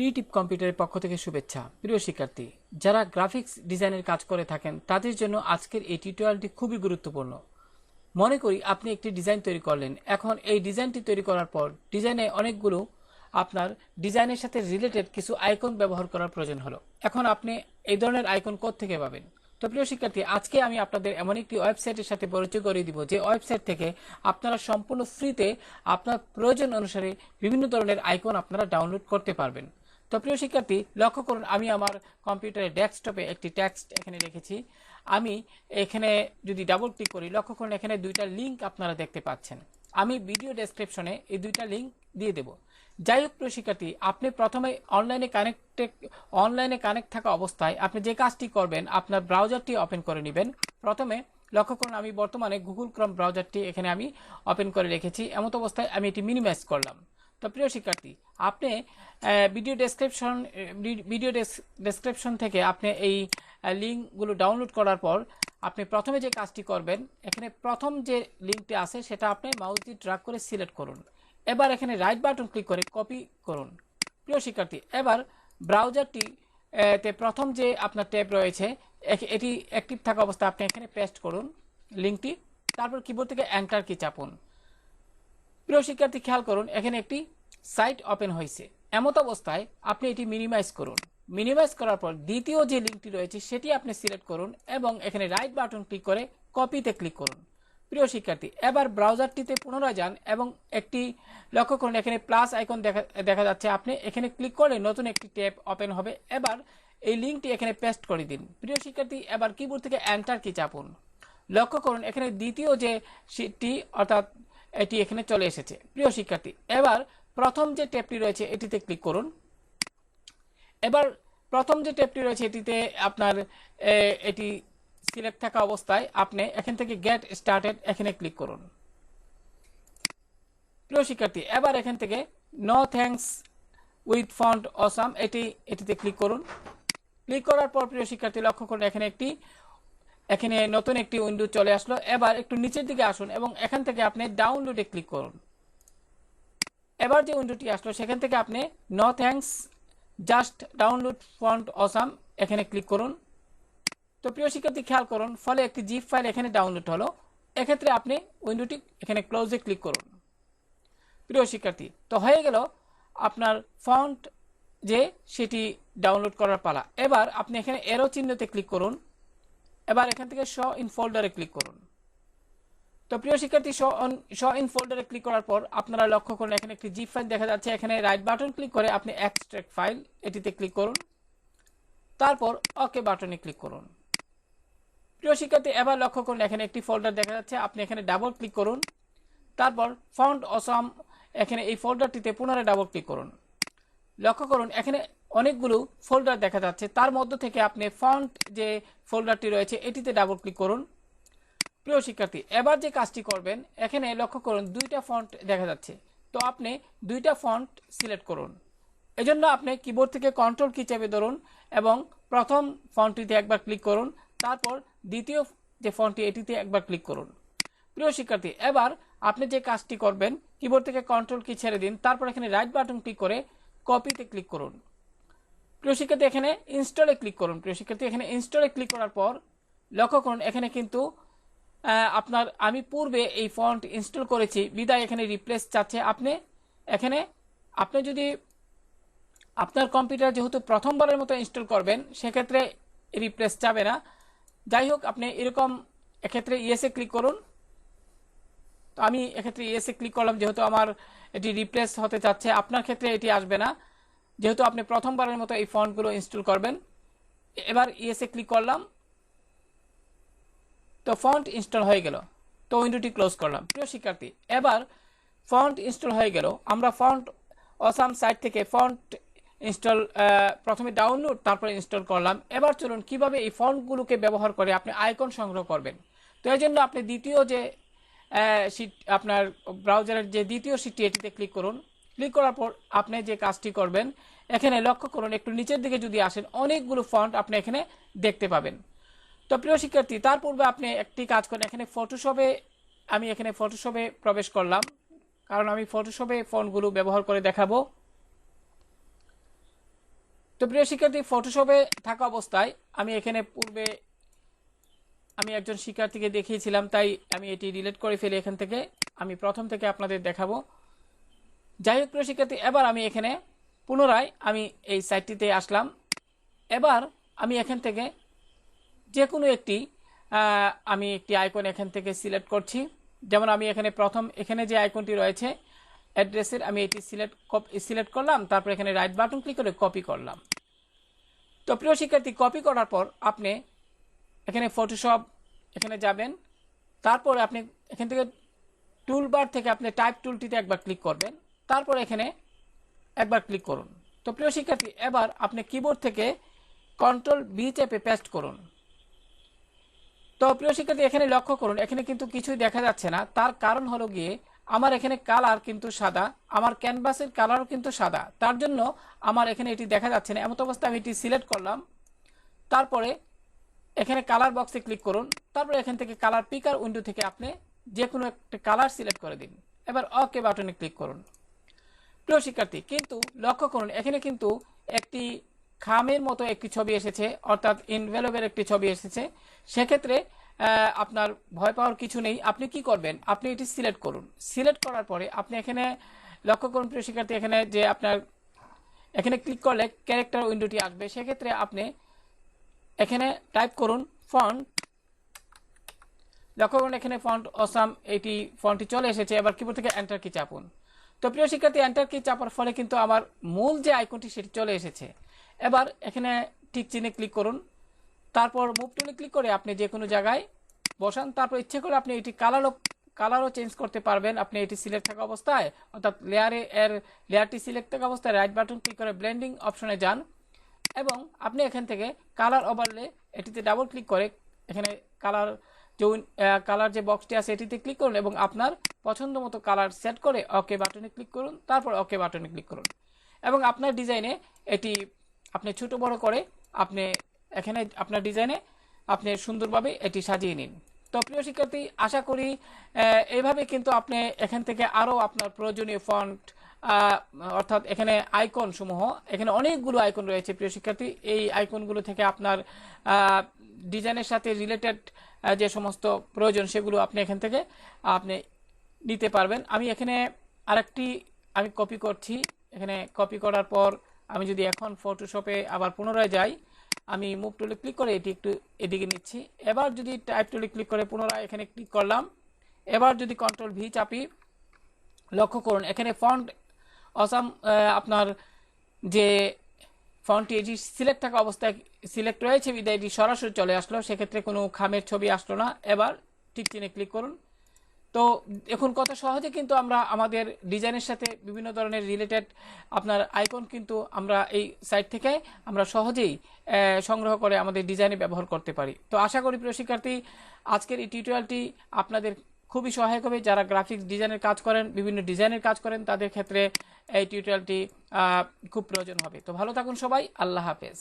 Creative কম্পিউটারের পক্ষ থেকে শুভেচ্ছা। প্রিয় শিক্ষার্থী, যারা গ্রাফিক্স ডিজাইনের কাজ করে থাকেন তাদের জন্য আজকের এই টিউটোরিয়ালটি খুবই গুরুত্বপূর্ণ। মনে করি আপনি একটি ডিজাইন তৈরি করলেন। এখন এই ডিজাইনটি তৈরি করার পর ডিজাইনে অনেকগুলো আপনার ডিজাইনের সাথে রিলেটেড কিছু আইকন ব্যবহার করার প্রয়োজন হলো। এখন আপনি এই ধরনের আইকন কোত্থেকে পাবেন? তো প্রিয় শিক্ষার্থী, আজকে আমি আপনাদের এমন একটি ওয়েবসাইটের সাথে পরিচয় করিয়ে দিব যে ওয়েবসাইট থেকে আপনারা সম্পূর্ণ ফ্রিতে আপনার প্রয়োজন অনুসারে বিভিন্ন ধরনের আইকন আপনারা ডাউনলোড করতে পারবেন। তো প্রিয় শিক্ষার্থী, লক্ষ্য করুন আমি আমার কম্পিউটারের ডেস্কটপে একটি টেক্সট এখানে রেখেছি। আমি এখানে যদি ডাবল ক্লিক করি, লক্ষ্য করুন এখানে দুইটা লিঙ্ক আপনারা দেখতে পাচ্ছেন। আমি ভিডিও ডেসক্রিপশনে এই দুইটা লিঙ্ক দিয়ে দেব। যাই হোক প্রিয় শিক্ষার্থী, আপনি প্রথমে অনলাইনে কানেক্ট থাকা অবস্থায় আপনি যে কাজটি করবেন, আপনার ব্রাউজারটি ওপেন করে নেবেন। প্রথমে লক্ষ্য করুন আমি বর্তমানে গুগল ক্রোম ব্রাউজারটি এখানে আমি ওপেন করে রেখেছি। এমত অবস্থায় আমি এটি মিনিমাইজ করলাম। তো প্রিয় শিক্ষার্থী, আপনি ভিডিও ডেসক্রিপশন থেকে আপনি এই লিঙ্কগুলো ডাউনলোড করার পর আপনি প্রথমে যে কাজটি করবেন, এখানে প্রথম যে লিঙ্কটি আছে সেটা আপনি মাউস দিয়ে ড্র্যাগ করে সিলেক্ট করুন। এবার এখানে রাইট বাটন ক্লিক করে কপি করুন। প্রিয় শিক্ষার্থী, এবার ব্রাউজারটি তে প্রথম যে আপনার ট্যাব রয়েছে এটি অ্যাক্টিভ থাকা অবস্থায় আপনি এখানে পেস্ট করুন লিঙ্কটি, তারপর কিবোর্ড থেকে এন্টার কি চাপুন। প্রিয় শিক্ষার্থী, খেয়াল করুন এখানে একটি সাইট ওপেন হয়েছে। এমত অবস্থায় আপনি এটি মিনিমাইজ করুন। মিনিমাইজ করার পর দ্বিতীয় যে লিঙ্কটি রয়েছে সেটি আপনি সিলেক্ট করুন এবং এখানে রাইট বাটন ক্লিক করে কপিতে ক্লিক করুন। প্রিয় শিক্ষার্থী, এবার ব্রাউজারটিতে পুনরায় যান এবং একটি লক্ষ্য করুন এখানে প্লাস আইকন দেখা যাচ্ছে। আপনি এখানে ক্লিক করলে নতুন একটি ট্যাব ওপেন হবে। এবার এই লিঙ্কটি এখানে পেস্ট করে দিন। প্রিয় শিক্ষার্থী, এবার কিবোর্ড থেকে এন্টার কি চাপুন। লক্ষ্য করুন এখানে দ্বিতীয় যে শীটটি অর্থাৎ এটি এখানে চলে এসেছে। প্রিয় শিক্ষার্থী, এবার প্রথম যে ট্যাবটি রয়েছে এটিতে ক্লিক করুন। এবার প্রথম যে ট্যাবটি রয়েছে এটিতে আপনার এটি সিলেক্ট থাকা অবস্থায় আপনি এখান থেকে গেট স্টার্টেড এখানে ক্লিক করুন। প্রিয় শিক্ষার্থী, এবার এখান থেকে no thanks with font awesome এটিতে ক্লিক করুন। ক্লিক করার পর প্রিয় শিক্ষার্থী লক্ষ্য করুন এখানে নতুন একটি উইন্ডো চলে আসলো। এবার একটু নিচের দিকে আসুন এবং এখান থেকে আপনি ডাউনলোডে ক্লিক করুন। এবার যে উইন্ডোটি আসলো সেখান থেকে আপনি no thanks just download font awesome এখানে ক্লিক করুন। তো প্রিয় শিক্ষার্থী, খেয়াল করুন ফলে একটি জিপ ফাইল এখানে ডাউনলোড হলো। এক্ষেত্রে আপনি উইন্ডোটি এখানে ক্লোজে ক্লিক করুন। প্রিয় শিক্ষার্থী, তো হয়ে গেল আপনার ফন্ট যে সেটি ডাউনলোড করার পালা। এবার আপনি এখানে এরো চিহ্নতে ক্লিক করুন। এবার এখান থেকে শো ইন ফোল্ডারে ক্লিক করুন। তো প্রিয় শিক্ষার্থী, শো ইন ফোল্ডারে ক্লিক করার পর আপনারা লক্ষ্য করুন এখানে একটি জিপ ফাইল দেখা যাচ্ছে। এখানে রাইট বাটন ক্লিক করে আপনি এক্সট্রাক্ট ফাইল এটিতে ক্লিক করুন, তারপর ওকে বাটনে ক্লিক করুন। প্রিয় শিক্ষার্থী, এবার লক্ষ্য করুন এখানে একটি ফোল্ডার দেখা যাচ্ছে। আপনি এখানে ডাবল ক্লিক করুন, তারপর ফন্ট অসাম এখানে এই ফোল্ডারটিতে পুনরায় ডাবল ক্লিক করুন। লক্ষ্য করুন এখানে অনেকগুলো ফোল্ডার দেখা যাচ্ছে। তার মধ্য থেকে আপনি ফন্ট যে ফোল্ডারটি রয়েছে এটিতে ডাবল ক্লিক করুন। প্রিয় শিক্ষার্থী, এবার যে কাজটি করবেন এখানে লক্ষ্য করুন দুইটা ফন্ট দেখা যাচ্ছে। তো আপনি দুইটা ফন্ট সিলেক্ট করুন। এজন্য আপনি কিবোর্ড থেকে কন্ট্রোল কি চেপে ধরুন এবং প্রথম ফন্টটিতে একবার ক্লিক করুন, তারপর দ্বিতীয় যে ফন্টটি এটিতে একবার ক্লিক করুন। প্রিয় শিক্ষার্থী, এবার আপনি যে কাজটি করবেন কিবোর্ড থেকে কন্ট্রোল কি ছেড়ে দিন, তারপর এখানে রাইট বাটন ক্লিক করে কপিতে ক্লিক করুন। প্রিয় শিক্ষার্থী, এখানে ইনস্টলে ক্লিক করুন। প্রিয় শিক্ষার্থী, এখানে ইনস্টলে ক্লিক করার পর লক্ষ্য করুন এখানে কিন্তু আমি পূর্বে এই ফন্ট ইনস্টল করেছি বিদায় এখানে রিপ্লেস চাচ্ছে। আপনি যদি আপনার কম্পিউটার যেহেতু প্রথমবারের মতো ইনস্টল করবেন সেক্ষেত্রে রিপ্লেস যাবে না। যাই হোক, আপনি এরকম এক্ষেত্রে ইয়েসে ক্লিক করুন। তো আমি এক্ষেত্রে ইয়েসে ক্লিক করলাম যেহেতু আমার এটি রিপ্লেস হতে চাচ্ছে। আপনার ক্ষেত্রে এটি আসবে না যেহেতু আপনি প্রথমবারের মতো এই ফন্টগুলো ইনস্টল করবেন। এবার ইয়েসে ক্লিক করলাম, তো ফন্ট ইনস্টল হয়ে গেল। তো উইন্ডোটি ক্লোজ করলাম। প্রিয় শিক্ষার্থী, এবার ফন্ট ইনস্টল হয়ে গেল। আমরা ফন্ট অসাম সাইট থেকে ফন্ট ইনস্টল প্রথমে ডাউনলোড তারপরে ইনস্টল করলাম। এবার চলুন কিভাবে এই ফন্টগুলোকে ব্যবহার করে আপনি আইকন সংগ্রহ করবেন। তো এই জন্য আপনি দ্বিতীয় যে শীট আপনার ব্রাউজারের যে দ্বিতীয় শীটটি এটিতে ক্লিক করুন। ক্লিক করার পর আপনি যে কাজটি করবেন এখানে লক্ষ্য করুন একটু নিচের দিকে যদি আসেন অনেকগুলো ফন্ট আপনি এখানে দেখতে পাবেন। তো প্রিয় শিক্ষার্থী, তার পূর্বে আপনি একটি কাজ করেন এখানে আমি এখানে ফটোশপে প্রবেশ করলাম কারণ আমি ফটোশপে ফন্টগুলো ব্যবহার করে দেখাবো। তো প্রিয় শিক্ষার্থী, ফটোশপে থাকা অবস্থায় আমি এখানে পূর্বে আমি একজন শিক্ষার্থীকে দেখিয়েছিলাম, তাই আমি এটি ডিলিট করে ফেলি। এখান থেকে আমি প্রথম থেকে আপনাদের দেখাবো। যাই হোক প্রিয় শিক্ষার্থী, এবার আমি এখানে পুনরায় আমি এই সাইটটিতে আসলাম। এবার আমি এখান থেকে যে কোনো একটি আইকন এখান থেকে সিলেক্ট করছি। যেমন আমি এখানে প্রথম এখানে যে আইকনটি রয়েছে অ্যাড্রেসের, আমি এটি সিলেক্ট করলাম। তারপর এখানে রাইট বাটন ক্লিক করে কপি করলাম। তো প্রিয় শিক্ষার্থী, কপি করার পর আপনি এখানে ফটোশপ এখানে যাবেন। তারপর আপনি এখান থেকে টুলবার থেকে আপনি টাইপ টুলটিতে একবার ক্লিক করবেন। তারপর এখানে একবার ক্লিক করুন। তো প্রিয় শিক্ষার্থী, এবার আপনি কিবোর্ড থেকে কন্ট্রোল-V চেপে পেস্ট করুন। তো প্রিয় শিক্ষার্থী, এখানে লক্ষ্য করুন, এখানে কিন্তু কিছুই দেখা যাচ্ছে না। তার কারণ হলো গিয়ে আমার এখানে কালার কিন্তু সাদা, আমার ক্যানভাসের কালারও কিন্তু সাদা, তার জন্য আমার এখানে এটি দেখা যাচ্ছে না। এমত অবস্থায় আমি এটি সিলেক্ট করলাম। তারপরে এখানে কালার বক্সে ক্লিক করুন। তারপরে এখান থেকে কালার পিকার উইন্ডো থেকে আপনি যে কোনো একটা কালার সিলেক্ট করে দিন। এবার ওকে বাটনে ক্লিক করুন। প্রিয় শিক্ষার্থী, কিন্তু লক্ষ্য করুন, এখানে কিন্তু একটি খামের মতো একটি ছবি এসেছে, অর্থাৎ এনভেলপের একটি ছবি এসেছে। সেক্ষেত্রে আপনার ভয় পাওয়ার কিছু নেই। আপনি কি করবেন, আপনি এটি সিলেক্ট করুন। সিলেক্ট করার পরে আপনি এখানে লক্ষ্য করুন প্রিয় শিক্ষার্থী, এখানে যে আপনার এখানে ক্লিক করলে ক্যারেক্টার উইন্ডোটি আসবে। সেক্ষেত্রে আপনি এখানে টাইপ করুন ফন্ট। লক্ষ্য করুন এখানে ফন্ট অসাম এটি ফন্টটি চলে এসেছে। এবার কিবোর্ড থেকে এন্টার কি চাপুন। তো প্রিয় শিক্ষার্থী, এন্টার কি চাপার ফলে কিন্তু আমার মূল যে আইকনটি সেটি চলে এসেছে। এবার এখানে ঠিক চিহ্নে ক্লিক করুন। তারপর মুভ টুলে ক্লিক করে আপনি যে কোনো জায়গায় বসান। তারপর ইচ্ছে করে আপনি এটি কালারও চেঞ্জ করতে পারবেন। আপনি এটি সিলেক্ট থাকা অবস্থায়, অর্থাৎ লেয়ারটি সিলেক্ট থাকা অবস্থায় রাইট বাটন ক্লিক করে ব্লেন্ডিং অপশনে যান এবং আপনি এখান থেকে কালার ওভারলে এটিতে ডাবল ক্লিক করে এখানে কালার যে বক্সটি আছে এটিতে ক্লিক করুন এবং আপনার পছন্দ মতো কালার সেট করে ওকে বাটনে ক্লিক করুন। তারপর ওকে বাটনে ক্লিক করুন এবং আপনার ডিজাইনে এটি আপনি ছোট বড় করে আপনি এখানে আপনার ডিজাইনে আপনি সুন্দরভাবে এটি সাজিয়ে নিন। তো প্রিয় শিক্ষার্থী, আশা করি এইভাবে কিন্তু আপনি এখান থেকে আরও আপনার প্রয়োজনীয় ফন্ট অর্থাৎ এখানে আইকন সমূহ, এখানে অনেকগুলো আইকন রয়েছে প্রিয় শিক্ষার্থী। এই আইকনগুলো থেকে আপনার ডিজাইনের সাথে রিলেটেড যে সমস্ত প্রয়োজন সেগুলো আপনি এখান থেকে আপনি নিতে পারবেন। আমি এখানে আরেকটি আমি কপি করছি। এখানে কপি করার পর আমি যদি এখন ফটোশপে আবার পুনরায় যাই, আমি মুভ টুলে ক্লিক করে এটি একটু এদিকে নিচ্ছি। এবার যদি টাইপ টুলে ক্লিক করে পুনরায় এখানে ক্লিক করলাম, এবার যদি কন্ট্রোল-V চাপি, লক্ষ্য করুন এখানে ফন্ট অসাম আপনার যে ফন্টটি এটি সিলেক্ট থাকা অবস্থায় সিলেক্ট রয়েছে বিদায় এটি সরাসরি চলে আসলো। সেক্ষেত্রে কোনো খামের ছবি আসলো না। এবার ঠিক চিহ্নে ক্লিক করুন। তো এখন কত সহজে কিন্তু আমরা আমাদের ডিজাইনের সাথে বিভিন্ন ধরনের রিলেটেড আপনার আইকন কিন্তু আমরা এই সাইট থেকে আমরা সহজেই সংগ্রহ করে আমাদের ডিজাইনে ব্যবহার করতে পারি। তো আশা করি প্রিয় শিক্ষার্থী, আজকের এই টিউটোরিয়ালটি আপনাদের খুবই সহায়ক হবে। যারা গ্রাফিক্স ডিজাইনের কাজ করেন, বিভিন্ন ডিজাইনের কাজ করেন, তাদের ক্ষেত্রে এই টিউটোরিয়ালটি খুব প্রয়োজন হবে। তো ভালো থাকুন সবাই, আল্লাহ হাফেজ।